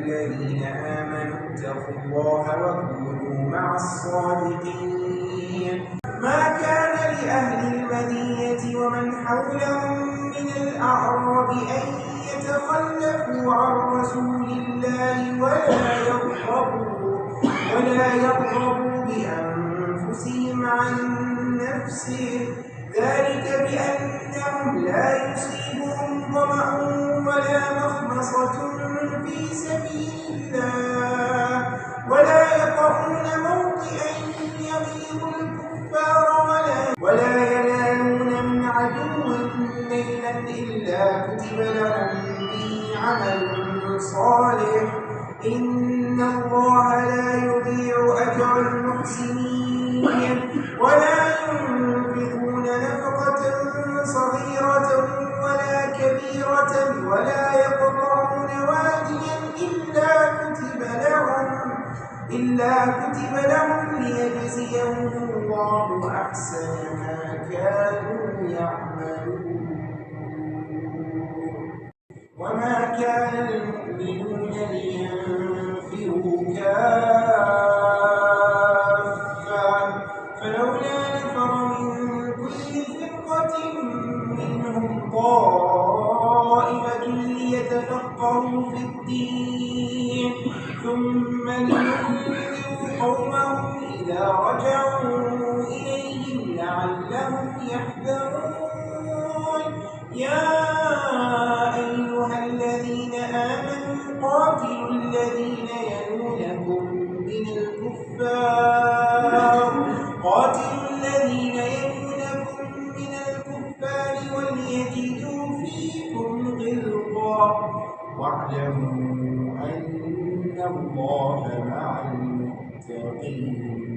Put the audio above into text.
الذين آمنوا اتقوا الله وكونوا مع الصادقين. ما كان لأهل المدينة ومن حولهم من الأعراب أن يتخلفوا عن رسول الله ولا يرغبوا بأنفسهم عن نفسه، ذلك بأنهم لا يصيبهم ظمأ ولا مخمصة في سبيل الله ولا يطعون موطئا يغيظ الكفار ولا ينالون من عدو نيلا إلا كتب لهم به عمل صالح، إن الله لا يضيع أجر المحسنين. ولا ينفقون نفقة صغيرة ولا كبيرة ولا يقطعون واديا إلا كتب لهم ليجزيهم الله أحسن ما كانوا يعملون. وما كان المؤمنون لينفروا كافة فلولا نفر من كل فرقة منهم طائفة ليتفقهوا في الدين ثم لينذروا قومهم إذا رجعوا إليهم لعلهم يحذرون. يا أيها الذين آمنوا قاتلوا الذين يلونكم من الكفار وليجدوا فيكم غلظة واعلموا أن الله مع المتقين.